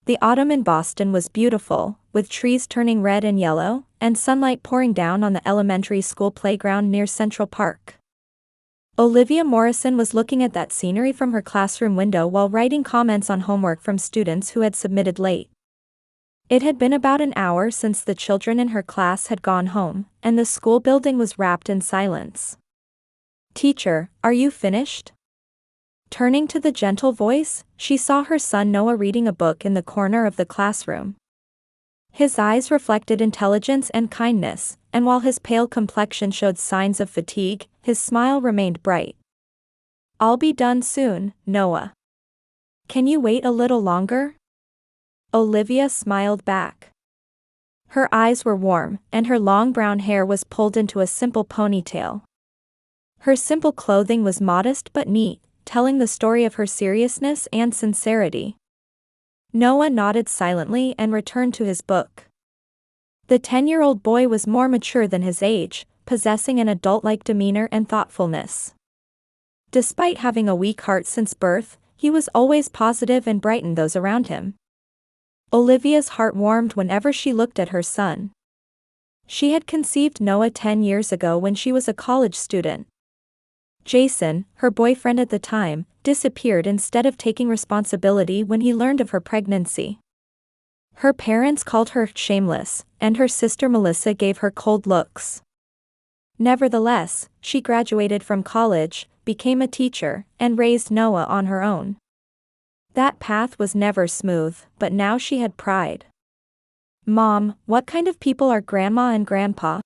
The autumn in Boston was beautiful, with trees turning red and yellow, and sunlight pouring down on the elementary school playground near Central Park. Olivia Morrison was looking at that scenery from her classroom window while writing comments on homework from students who had submitted late. It had been about an hour since the children in her class had gone home, and the school building was wrapped in silence. "Teacher, are you finished?" Turning to the gentle voice, she saw her son Noah reading a book in the corner of the classroom. His eyes reflected intelligence and kindness, and while his pale complexion showed signs of fatigue, his smile remained bright. "I'll be done soon, Noah. Can you wait a little longer?" Olivia smiled back. Her eyes were warm, and her long brown hair was pulled into a simple ponytail. Her simple clothing was modest but neat, telling the story of her seriousness and sincerity. Noah nodded silently and returned to his book. The 10-year-old boy was more mature than his age, possessing an adult-like demeanor and thoughtfulness. Despite having a weak heart since birth, he was always positive and brightened those around him. Olivia's heart warmed whenever she looked at her son. She had conceived Noah 10 years ago when she was a college student. Jason, her boyfriend at the time, disappeared instead of taking responsibility when he learned of her pregnancy. Her parents called her shameless, and her sister Melissa gave her cold looks. Nevertheless, she graduated from college, became a teacher, and raised Noah on her own. That path was never smooth, but now she had pride. "Mom, what kind of people are Grandma and Grandpa?"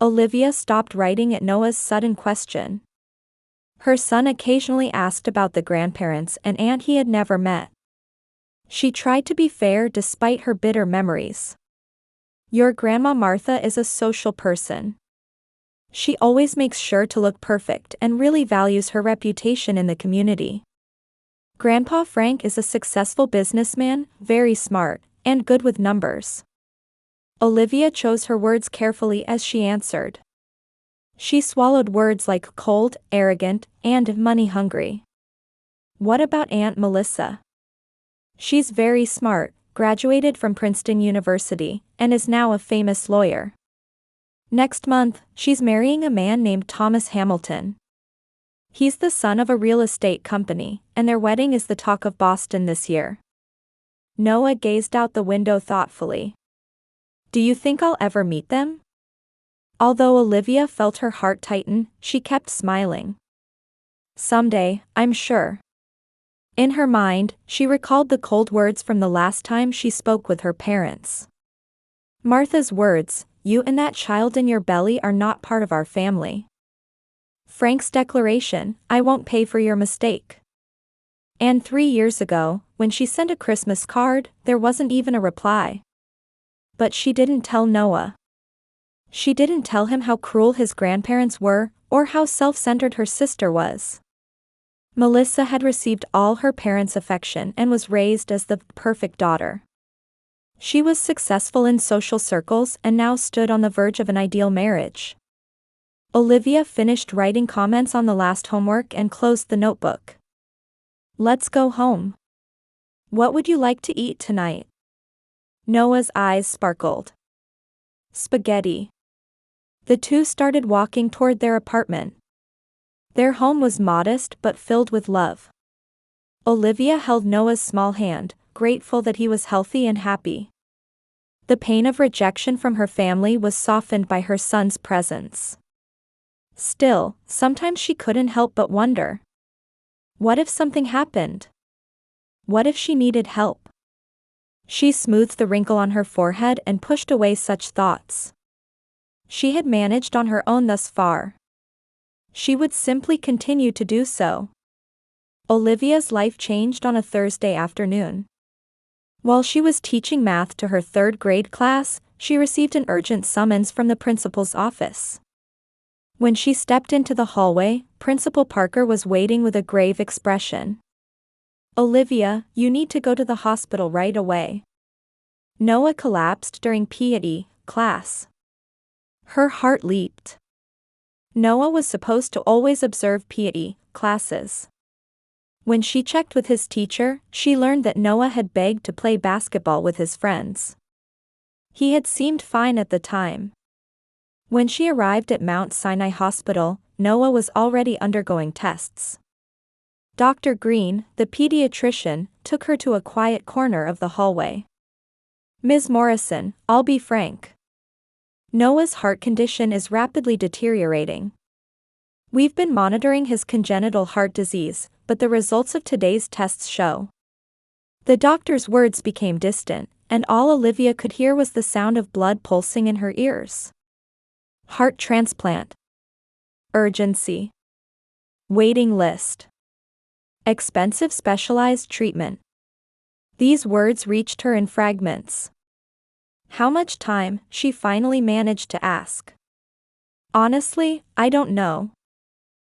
Olivia stopped writing at Noah's sudden question. Her son occasionally asked about the grandparents and aunt he had never met. She tried to be fair despite her bitter memories. "Your Grandma Martha is a social person. She always makes sure to look perfect and really values her reputation in the community. Grandpa Frank is a successful businessman, very smart, and good with numbers." Olivia chose her words carefully as she answered. She swallowed words like cold, arrogant, and money-hungry. "What about Aunt Melissa?" "She's very smart, graduated from Princeton University, and is now a famous lawyer. Next month, she's marrying a man named Thomas Hamilton. He's the son of a real estate company, and their wedding is the talk of Boston this year." Noah gazed out the window thoughtfully. "Do you think I'll ever meet them?" Although Olivia felt her heart tighten, she kept smiling. "Someday, I'm sure." In her mind, she recalled the cold words from the last time she spoke with her parents. Martha's words, "You and that child in your belly are not part of our family." Frank's declaration, "I won't pay for your mistake." And 3 years ago, when she sent a Christmas card, there wasn't even a reply. But she didn't tell Noah. She didn't tell him how cruel his grandparents were, or how self-centered her sister was. Melissa had received all her parents' affection and was raised as the perfect daughter. She was successful in social circles and now stood on the verge of an ideal marriage. Olivia finished writing comments on the last homework and closed the notebook. "Let's go home. What would you like to eat tonight?" Noah's eyes sparkled. "Spaghetti." The two started walking toward their apartment. Their home was modest but filled with love. Olivia held Noah's small hand, grateful that he was healthy and happy. The pain of rejection from her family was softened by her son's presence. Still, sometimes she couldn't help but wonder. What if something happened? What if she needed help? She smoothed the wrinkle on her forehead and pushed away such thoughts. She had managed on her own thus far. She would simply continue to do so. Olivia's life changed on a Thursday afternoon. While she was teaching math to her 3rd grade class, she received an urgent summons from the principal's office. When she stepped into the hallway, Principal Parker was waiting with a grave expression. "Olivia, you need to go to the hospital right away." Noah collapsed during PE class. Her heart leaped. Noah was supposed to always observe PE classes. When she checked with his teacher, she learned that Noah had begged to play basketball with his friends. He had seemed fine at the time. When she arrived at Mount Sinai Hospital, Noah was already undergoing tests. Dr. Green, the pediatrician, took her to a quiet corner of the hallway. "Ms. Morrison, I'll be frank. Noah's heart condition is rapidly deteriorating. We've been monitoring his congenital heart disease, but the results of today's tests show." The doctor's words became distant, and all Olivia could hear was the sound of blood pulsing in her ears. Heart transplant. Urgency. Waiting list. Expensive specialized treatment. These words reached her in fragments. How much time, she finally managed to ask. "Honestly, I don't know.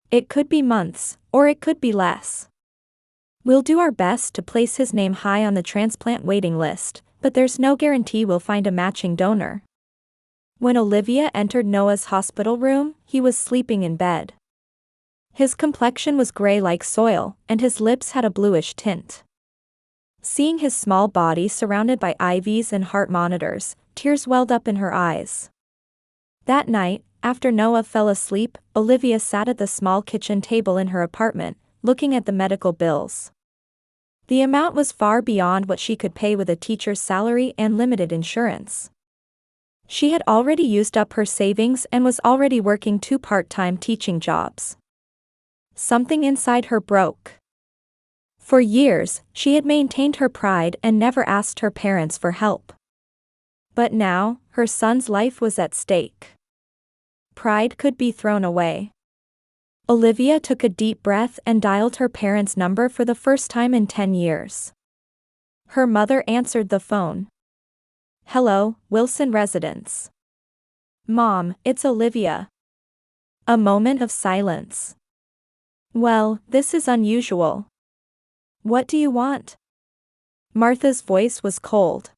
It could be months, or it could be less. We'll do our best to place his name high on the transplant waiting list, but there's no guarantee we'll find a matching donor." When Olivia entered Noah's hospital room, he was sleeping in bed. His complexion was gray like soil, and his lips had a bluish tint. Seeing his small body surrounded by IVs and heart monitors, tears welled up in her eyes. That night, after Noah fell asleep, Olivia sat at the small kitchen table in her apartment, looking at the medical bills. The amount was far beyond what she could pay with a teacher's salary and limited insurance. She had already used up her savings and was already working 2 part-time teaching jobs. Something inside her broke. For years, she had maintained her pride and never asked her parents for help. But now, her son's life was at stake. Pride could be thrown away. Olivia took a deep breath and dialed her parents' number for the first time in 10 years. Her mother answered the phone. "Hello, Wilson Residence." "Mom, it's Olivia." A moment of silence. "Well, this is unusual. What do you want?" Martha's voice was cold.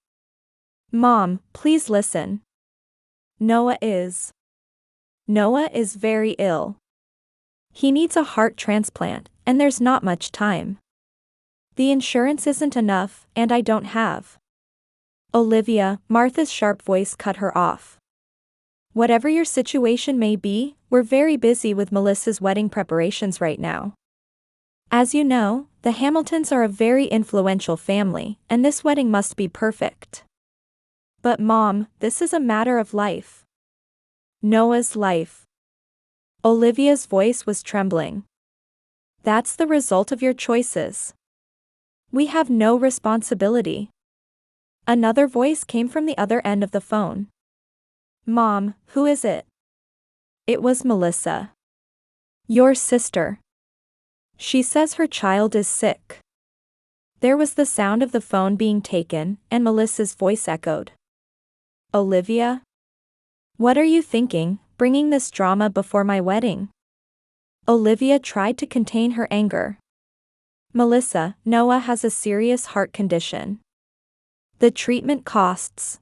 "Mom, please listen. Noah is very ill. He needs a heart transplant, and there's not much time. The insurance isn't enough, and I don't have." "Olivia," Martha's sharp voice cut her off. "Whatever your situation may be, we're very busy with Melissa's wedding preparations right now. As you know, the Hamiltons are a very influential family, and this wedding must be perfect. But Mom, this is a matter of life. Noah's life." Olivia's voice was trembling. "That's the result of your choices. We have no responsibility." Another voice came from the other end of the phone. "Mom, who is it?" It was Melissa. "Your sister. She says her child is sick." There was the sound of the phone being taken, and Melissa's voice echoed. "Olivia? What are you thinking, bringing this drama before my wedding?" Olivia tried to contain her anger. "Melissa, Noah has a serious heart condition. The treatment costs."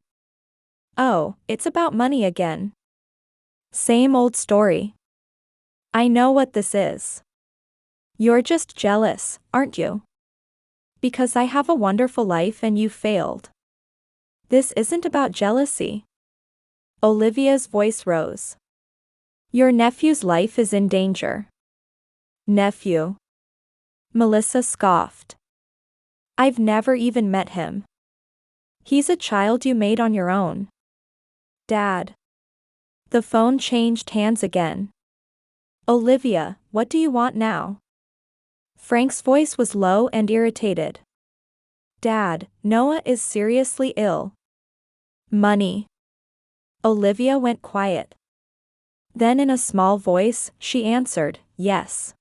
"Oh, it's about money again. Same old story. I know what this is. You're just jealous, aren't you? Because I have a wonderful life and you failed." "This isn't about jealousy." Olivia's voice rose. "Your nephew's life is in danger." "Nephew?" Melissa scoffed. "I've never even met him. He's a child you made on your own." "Dad." The phone changed hands again. "Olivia, what do you want now?" Frank's voice was low and irritated. "Dad, Noah is seriously ill." "Money." Olivia went quiet. Then in a small voice, she answered, "Yes.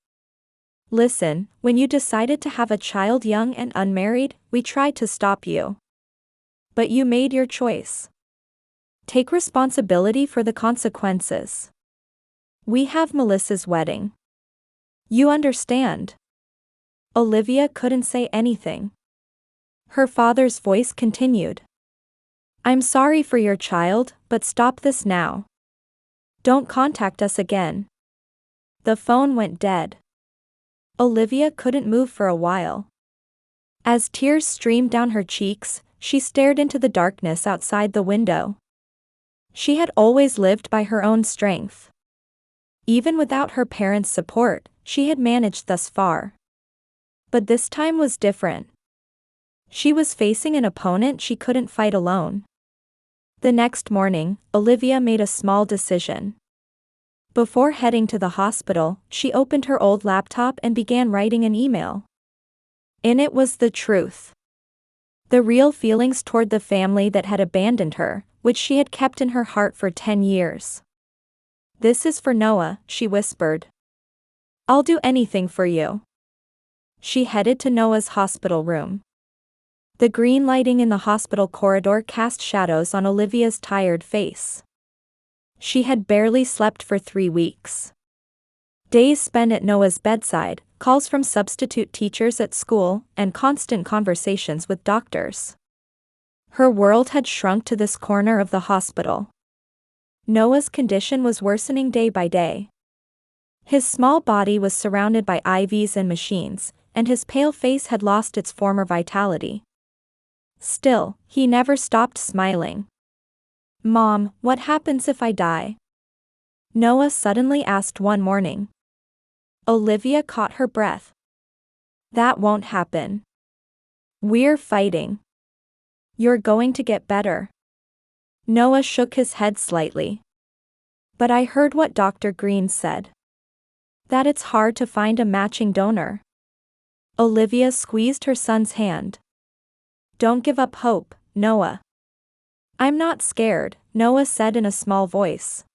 Listen, when you decided to have a child young and unmarried, we tried to stop you. But you made your choice. Take responsibility for the consequences. We have Melissa's wedding. You understand?" Olivia couldn't say anything. Her father's voice continued. "I'm sorry for your child, but stop this now. Don't contact us again." The phone went dead. Olivia couldn't move for a while. As tears streamed down her cheeks, she stared into the darkness outside the window. She had always lived by her own strength. Even without her parents' support, she had managed thus far. But this time was different. She was facing an opponent she couldn't fight alone. The next morning, Olivia made a small decision. Before heading to the hospital, she opened her old laptop and began writing an email. In it was the truth. The real feelings toward the family that had abandoned her, which she had kept in her heart for 10 years. "This is for Noah," she whispered. "I'll do anything for you." She headed to Noah's hospital room. The green lighting in the hospital corridor cast shadows on Olivia's tired face. She had barely slept for 3 weeks. Days spent at Noah's bedside, calls from substitute teachers at school, and constant conversations with doctors. Her world had shrunk to this corner of the hospital. Noah's condition was worsening day by day. His small body was surrounded by IVs and machines, and his pale face had lost its former vitality. Still, he never stopped smiling. "Mom, what happens if I die?" Noah suddenly asked one morning. Olivia caught her breath. "That won't happen. We're fighting. You're going to get better." Noah shook his head slightly. "But I heard what Dr. Green said. That it's hard to find a matching donor." Olivia squeezed her son's hand. "Don't give up hope, Noah." "I'm not scared," Noah said in a small voice.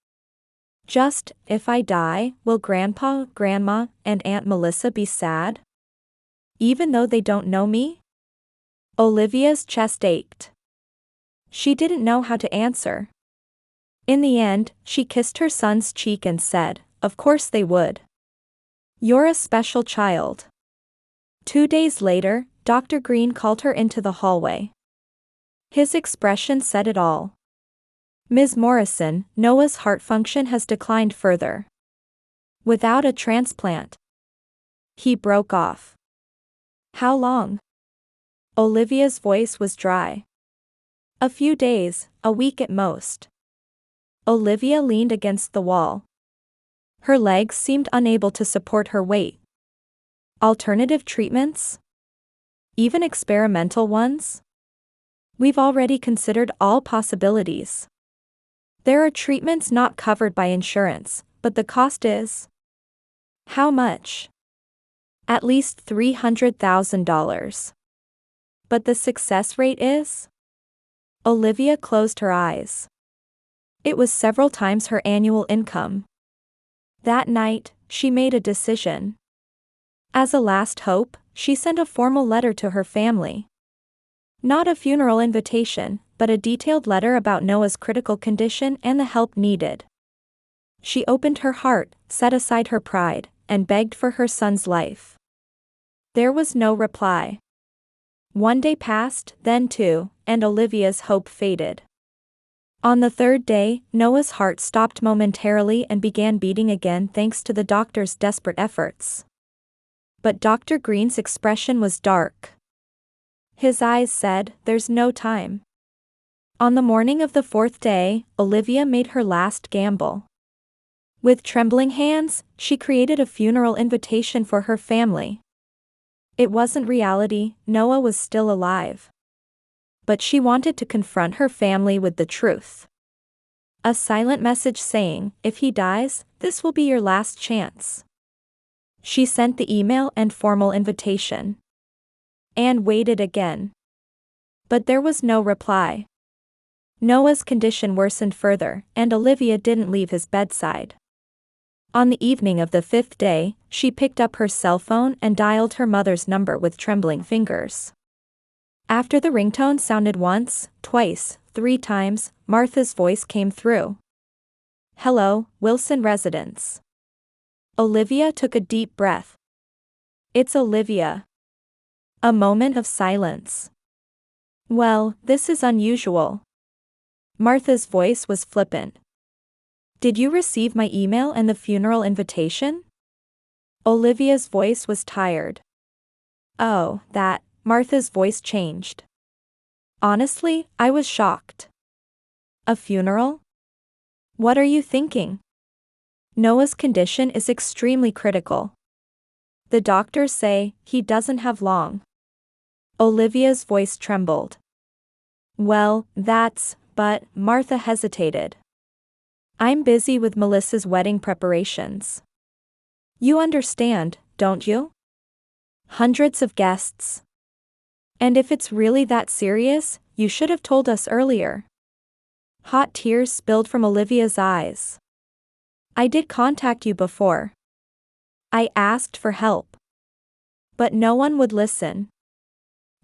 "Just, if I die, will Grandpa, Grandma, and Aunt Melissa be sad? Even though they don't know me?" Olivia's chest ached. She didn't know how to answer. In the end, she kissed her son's cheek and said, "Of course they would. You're a special child." 2 days later, Dr. Green called her into the hallway. His expression said it all. "Ms. Morrison, Noah's heart function has declined further. Without a transplant." He broke off. "How long?" Olivia's voice was dry. "A few days, a week at most." Olivia leaned against the wall. Her legs seemed unable to support her weight. "Alternative treatments? Even experimental ones?" "We've already considered all possibilities. There are treatments not covered by insurance, but the cost is..." "How much?" "At least $300,000. "But the success rate is..." Olivia closed her eyes. It was several times her annual income. That night, she made a decision. As a last hope, she sent a formal letter to her family. Not a funeral invitation, but a detailed letter about Noah's critical condition and the help needed. She opened her heart, set aside her pride, and begged for her son's life. There was no reply. 1 day passed, then 2, and Olivia's hope faded. On the 3rd day, Noah's heart stopped momentarily and began beating again thanks to the doctor's desperate efforts. But Dr. Green's expression was dark. His eyes said, "There's no time." On the morning of the 4th day, Olivia made her last gamble. With trembling hands, she created a funeral invitation for her family. It wasn't reality, Noah was still alive. But she wanted to confront her family with the truth. A silent message saying, "If he dies, this will be your last chance." She sent the email and formal invitation. And waited again. But there was no reply. Noah's condition worsened further, and Olivia didn't leave his bedside. On the evening of the 5th day, she picked up her cell phone and dialed her mother's number with trembling fingers. After the ringtone sounded once, twice, 3 times, Martha's voice came through. "Hello, Wilson Residence." Olivia took a deep breath. "It's Olivia." A moment of silence. "Well, this is unusual." Martha's voice was flippant. "Did you receive my email and the funeral invitation?" Olivia's voice was tired. Oh, that. Martha's voice changed. Honestly, I was shocked. A funeral? What are you thinking? Noah's condition is extremely critical. The doctors say he doesn't have long. Olivia's voice trembled. Well, but Martha hesitated. I'm busy with Melissa's wedding preparations. You understand, don't you? Hundreds of guests. And if it's really that serious, you should have told us earlier. Hot tears spilled from Olivia's eyes. I did contact you before. I asked for help. But no one would listen.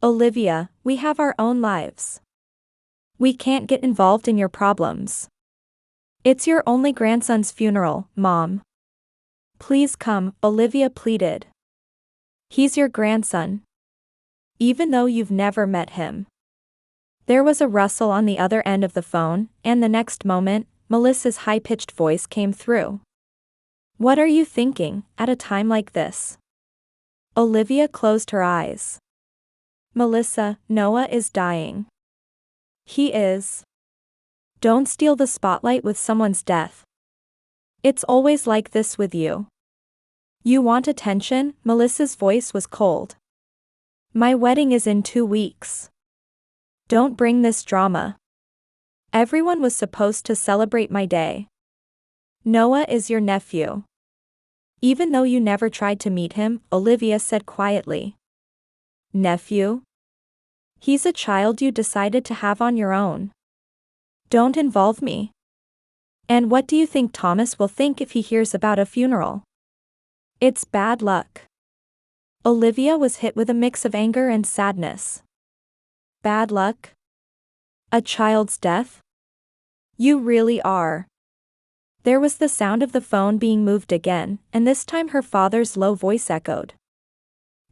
Olivia, we have our own lives. We can't get involved in your problems. It's your only grandson's funeral, Mom. Please come, Olivia pleaded. He's your grandson. Even though you've never met him. There was a rustle on the other end of the phone, and the next moment, Melissa's high-pitched voice came through. What are you thinking, at a time like this? Olivia closed her eyes. Melissa, Noah is dying. He is. Don't steal the spotlight with someone's death. It's always like this with you. You want attention? Melissa's voice was cold. My wedding is in 2 weeks. Don't bring this drama. Everyone was supposed to celebrate my day. Noah is your nephew. Even though you never tried to meet him, Olivia said quietly. Nephew? He's a child you decided to have on your own. Don't involve me. And what do you think Thomas will think if he hears about a funeral? It's bad luck. Olivia was hit with a mix of anger and sadness. Bad luck? A child's death? You really are. There was the sound of the phone being moved again, and this time her father's low voice echoed.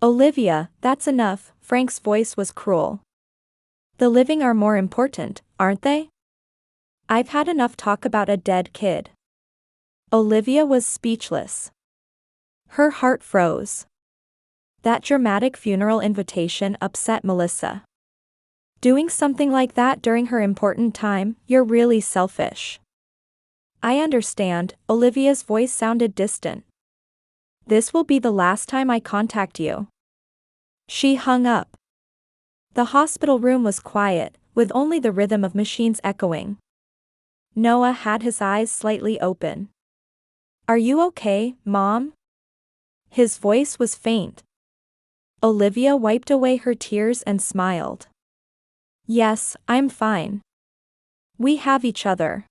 Olivia, that's enough, Frank's voice was cruel. The living are more important, aren't they? I've had enough talk about a dead kid. Olivia was speechless. Her heart froze. That dramatic funeral invitation upset Melissa. Doing something like that during her important time, you're really selfish. I understand, Olivia's voice sounded distant. This will be the last time I contact you. She hung up. The hospital room was quiet, with only the rhythm of machines echoing. Noah had his eyes slightly open. Are you okay, Mom? His voice was faint. Olivia wiped away her tears and smiled. Yes, I'm fine. We have each other.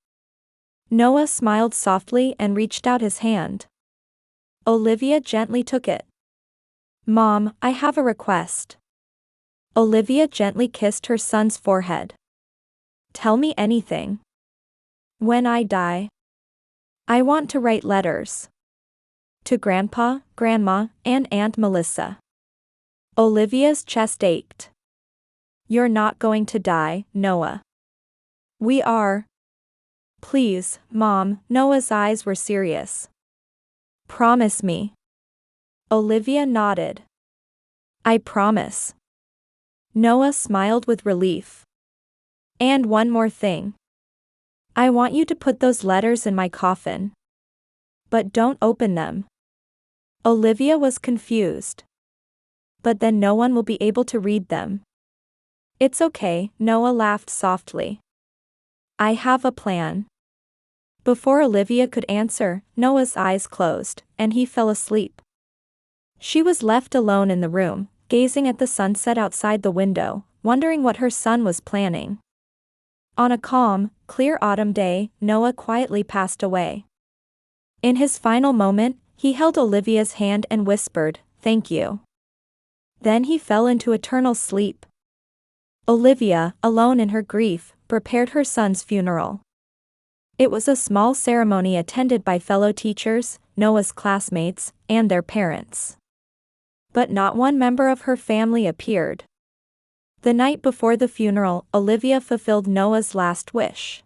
Noah smiled softly and reached out his hand. Olivia gently took it. Mom, I have a request. Olivia gently kissed her son's forehead. Tell me anything. When I die, I want to write letters. To Grandpa, Grandma, and Aunt Melissa. Olivia's chest ached. You're not going to die, Noah. We are. Please, Mom, Noah's eyes were serious. Promise me. Olivia nodded. I promise. Noah smiled with relief. And one more thing. I want you to put those letters in my coffin. But don't open them. Olivia was confused. But then no one will be able to read them. It's okay, Noah laughed softly. I have a plan. Before Olivia could answer, Noah's eyes closed, and he fell asleep. She was left alone in the room, gazing at the sunset outside the window, wondering what her son was planning. On a calm, clear autumn day, Noah quietly passed away. In his final moment, he held Olivia's hand and whispered, "Thank you." Then he fell into eternal sleep. Olivia, alone in her grief, prepared her son's funeral. It was a small ceremony attended by fellow teachers, Noah's classmates, and their parents. But not one member of her family appeared. The night before the funeral, Olivia fulfilled Noah's last wish.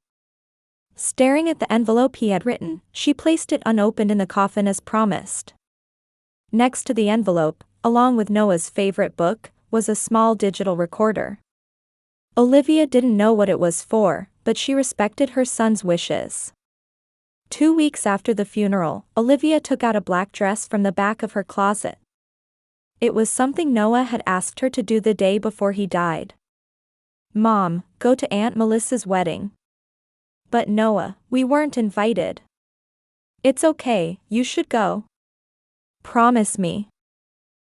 Staring at the envelope he had written, she placed it unopened in the coffin as promised. Next to the envelope, along with Noah's favorite book, was a small digital recorder. Olivia didn't know what it was for, but she respected her son's wishes. 2 weeks after the funeral, Olivia took out a black dress from the back of her closet. It was something Noah had asked her to do the day before he died. "Mom, go to Aunt Melissa's wedding." "But Noah, we weren't invited." "It's okay, you should go. Promise me."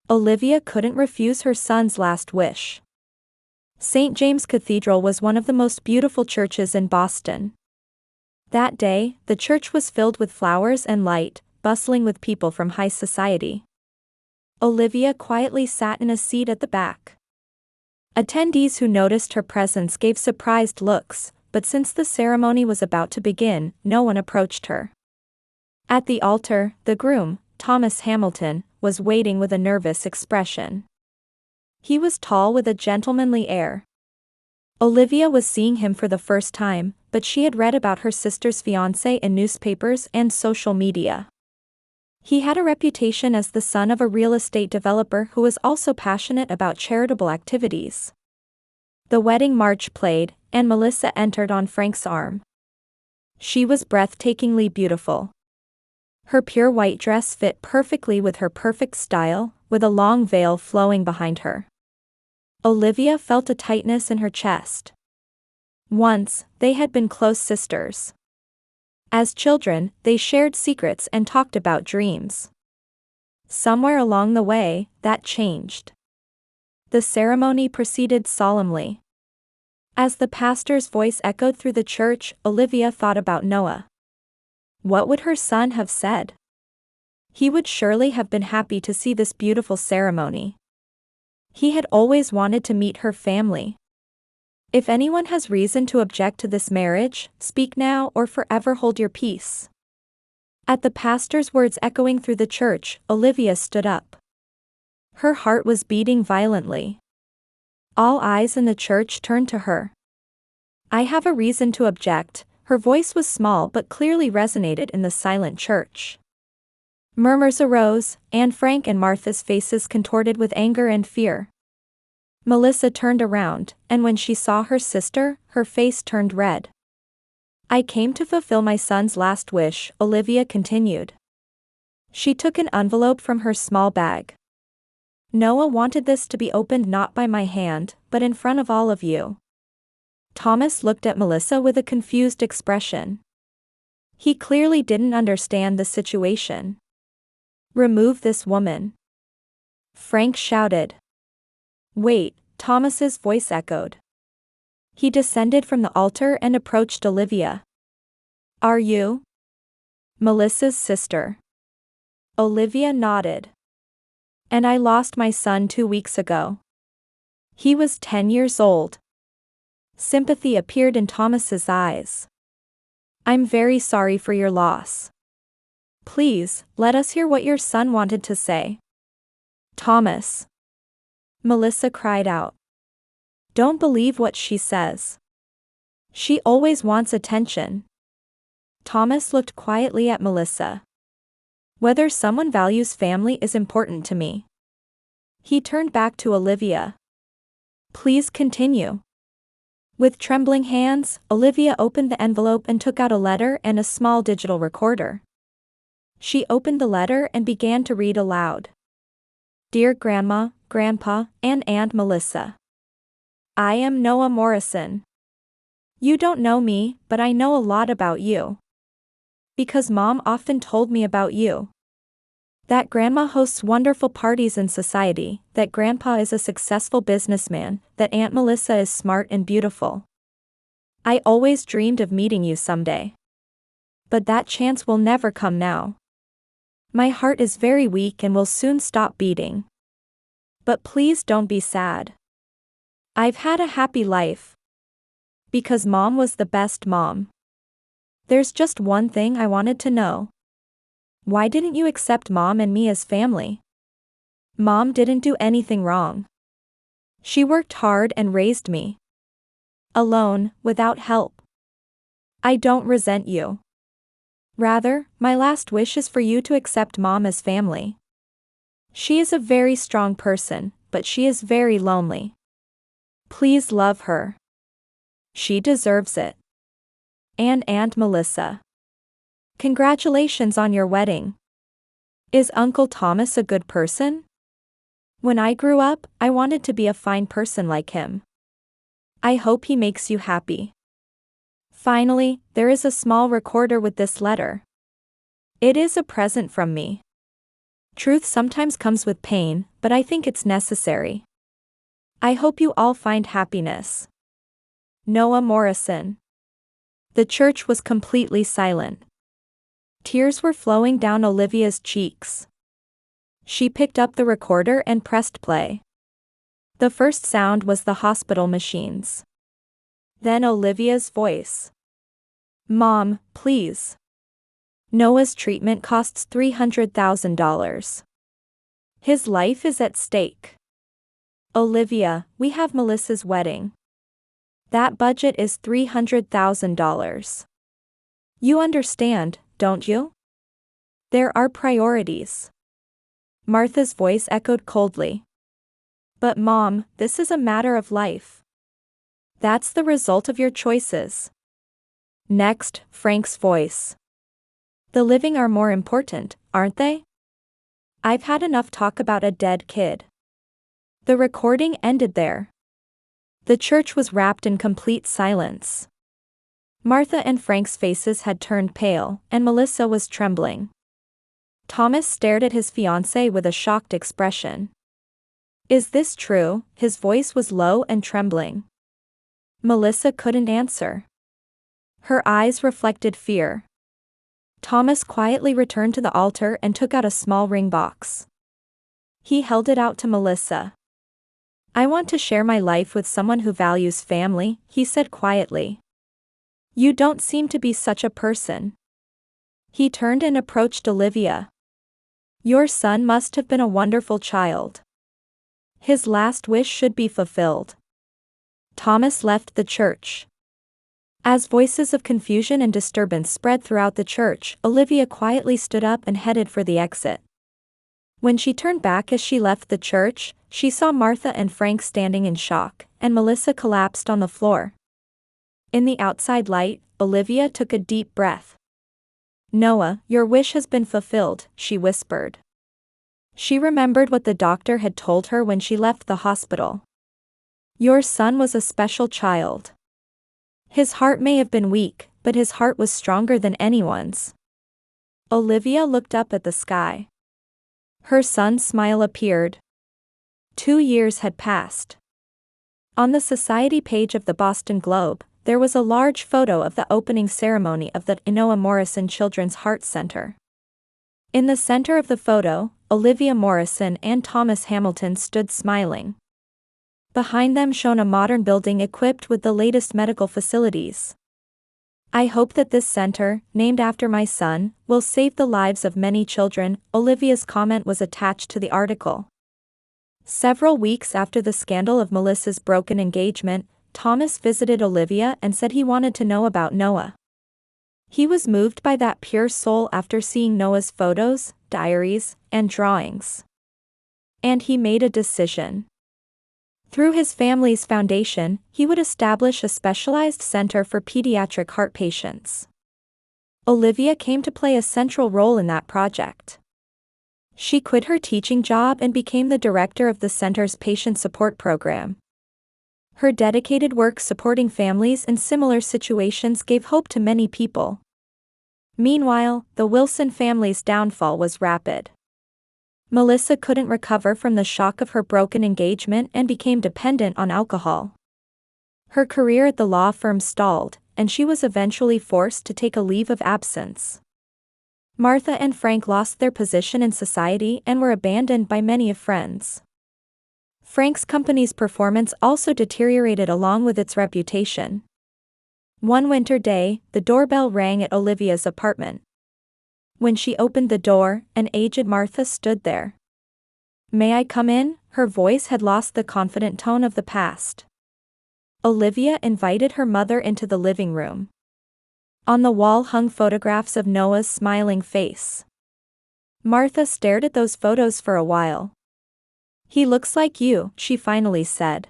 Olivia couldn't refuse her son's last wish. St. James Cathedral was one of the most beautiful churches in Boston. That day, the church was filled with flowers and light, bustling with people from high society. Olivia quietly sat in a seat at the back. Attendees who noticed her presence gave surprised looks, but since the ceremony was about to begin, no one approached her. At the altar, the groom, Thomas Hamilton, was waiting with a nervous expression. He was tall with a gentlemanly air. Olivia was seeing him for the first time, but she had read about her sister's fiancé in newspapers and social media. He had a reputation as the son of a real estate developer who was also passionate about charitable activities. The wedding march played, and Melissa entered on Frank's arm. She was breathtakingly beautiful. Her pure white dress fit perfectly with her perfect style, with a long veil flowing behind her. Olivia felt a tightness in her chest. Once, they had been close sisters. As children, they shared secrets and talked about dreams. Somewhere along the way, that changed. The ceremony proceeded solemnly. As the pastor's voice echoed through the church, Olivia thought about Noah. What would her son have said? He would surely have been happy to see this beautiful ceremony. He had always wanted to meet her family. If anyone has reason to object to this marriage, speak now or forever hold your peace. At the pastor's words echoing through the church, Olivia stood up. Her heart was beating violently. All eyes in the church turned to her. "I have a reason to object." Her voice was small but clearly resonated in the silent church. Murmurs arose, and Frank and Martha's faces contorted with anger and fear. Melissa turned around, and when she saw her sister, her face turned red. "I came to fulfill my son's last wish," Olivia continued. She took an envelope from her small bag. "Noah wanted this to be opened not by my hand, but in front of all of you." Thomas looked at Melissa with a confused expression. He clearly didn't understand the situation. "Remove this woman," Frank shouted. "Wait," Thomas's voice echoed. He descended from the altar and approached Olivia. "Are you Melissa's sister?" Olivia nodded. "And I lost my son 2 weeks ago. He was 10 years old." Sympathy appeared in Thomas's eyes. "I'm very sorry for your loss. Please, let us hear what your son wanted to say." "Thomas," Melissa cried out. "Don't believe what she says. She always wants attention." Thomas looked quietly at Melissa. "Whether someone values family is important to me." He turned back to Olivia. "Please continue." With trembling hands, Olivia opened the envelope and took out a letter and a small digital recorder. She opened the letter and began to read aloud. "Dear Grandma, Grandpa, and Aunt Melissa. I am Noah Morrison. You don't know me, but I know a lot about you. Because Mom often told me about you. That Grandma hosts wonderful parties in society, that Grandpa is a successful businessman, that Aunt Melissa is smart and beautiful. I always dreamed of meeting you someday. But that chance will never come now. My heart is very weak and will soon stop beating. But please don't be sad. I've had a happy life. Because Mom was the best mom. There's just one thing I wanted to know. Why didn't you accept Mom and me as family? Mom didn't do anything wrong. She worked hard and raised me. Alone, without help. I don't resent you. Rather, my last wish is for you to accept Mom as family. She is a very strong person, but she is very lonely. Please love her. She deserves it. And Aunt Melissa. Congratulations on your wedding. Is Uncle Thomas a good person? When I grew up, I wanted to be a fine person like him. I hope he makes you happy. Finally, there is a small recorder with this letter. It is a present from me. Truth sometimes comes with pain, but I think it's necessary. I hope you all find happiness. Noah Morrison. The church was completely silent. Tears were flowing down Olivia's cheeks. She picked up the recorder and pressed play. The first sound was the hospital machines. Then Olivia's voice. Mom, please. Noah's treatment costs $300,000. His life is at stake. Olivia, we have Melissa's wedding. That budget is $300,000. You understand, don't you? There are priorities. Martha's voice echoed coldly. But Mom, this is a matter of life. That's the result of your choices. Next, Frank's voice. The living are more important, aren't they? I've had enough talk about a dead kid. The recording ended there. The church was wrapped in complete silence. Martha and Frank's faces had turned pale, and Melissa was trembling. Thomas stared at his fiancée with a shocked expression. Is this true? His voice was low and trembling. Melissa couldn't answer. Her eyes reflected fear. Thomas quietly returned to the altar and took out a small ring box. He held it out to Melissa. I want to share my life with someone who values family, he said quietly. You don't seem to be such a person. He turned and approached Olivia. Your son must have been a wonderful child. His last wish should be fulfilled. Thomas left the church. As voices of confusion and disturbance spread throughout the church, Olivia quietly stood up and headed for the exit. When she turned back as she left the church, she saw Martha and Frank standing in shock, and Melissa collapsed on the floor. In the outside light, Olivia took a deep breath. Noah, your wish has been fulfilled, she whispered. She remembered what the doctor had told her when she left the hospital. Your son was a special child. His heart may have been weak, but his heart was stronger than anyone's. Olivia looked up at the sky. Her son's smile appeared. 2 years had passed. On the society page of the Boston Globe, there was a large photo of the opening ceremony of the Noah Morrison Children's Heart Center. In the center of the photo, Olivia Morrison and Thomas Hamilton stood smiling. Behind them shone a modern building equipped with the latest medical facilities. I hope that this center, named after my son, will save the lives of many children, Olivia's comment was attached to the article. Several weeks after the scandal of Melissa's broken engagement, Thomas visited Olivia and said he wanted to know about Noah. He was moved by that pure soul after seeing Noah's photos, diaries, and drawings. And he made a decision. Through his family's foundation, he would establish a specialized center for pediatric heart patients. Olivia came to play a central role in that project. She quit her teaching job and became the director of the center's patient support program. Her dedicated work supporting families in similar situations gave hope to many people. Meanwhile, the Wilson family's downfall was rapid. Melissa couldn't recover from the shock of her broken engagement and became dependent on alcohol. Her career at the law firm stalled, and she was eventually forced to take a leave of absence. Martha and Frank lost their position in society and were abandoned by many of friends. Frank's company's performance also deteriorated along with its reputation. One winter day, the doorbell rang at Olivia's apartment. When she opened the door, an aged Martha stood there. May I come in? Her voice had lost the confident tone of the past. Olivia invited her mother into the living room. On the wall hung photographs of Noah's smiling face. Martha stared at those photos for a while. "He looks like you," she finally said.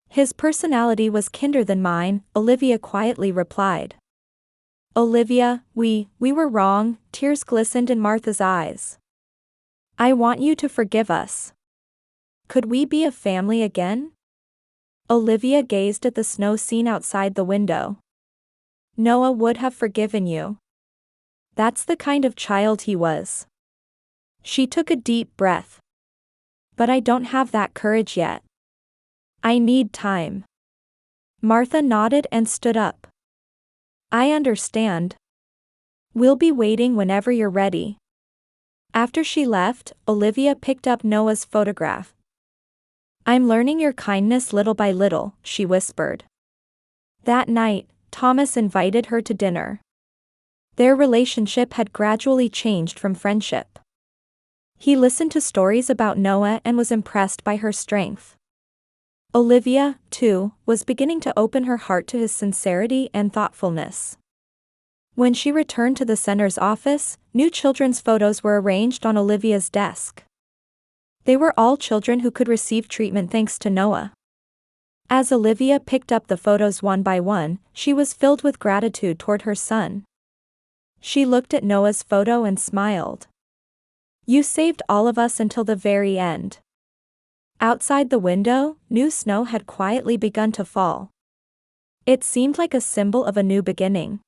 "His personality was kinder than mine," Olivia quietly replied. "Olivia, we were wrong," tears glistened in Martha's eyes. "I want you to forgive us. Could we be a family again?" Olivia gazed at the snow scene outside the window. "Noah would have forgiven you. That's the kind of child he was." She took a deep breath. "But I don't have that courage yet. I need time." Martha nodded and stood up. "I understand. We'll be waiting whenever you're ready." After she left, Olivia picked up Noah's photograph. "I'm learning your kindness little by little," she whispered. That night, Thomas invited her to dinner. Their relationship had gradually changed from friendship. He listened to stories about Noah and was impressed by her strength. Olivia, too, was beginning to open her heart to his sincerity and thoughtfulness. When she returned to the center's office, new children's photos were arranged on Olivia's desk. They were all children who could receive treatment thanks to Noah. As Olivia picked up the photos one by one, she was filled with gratitude toward her son. She looked at Noah's photo and smiled. "You saved all of us until the very end." Outside the window, new snow had quietly begun to fall. It seemed like a symbol of a new beginning.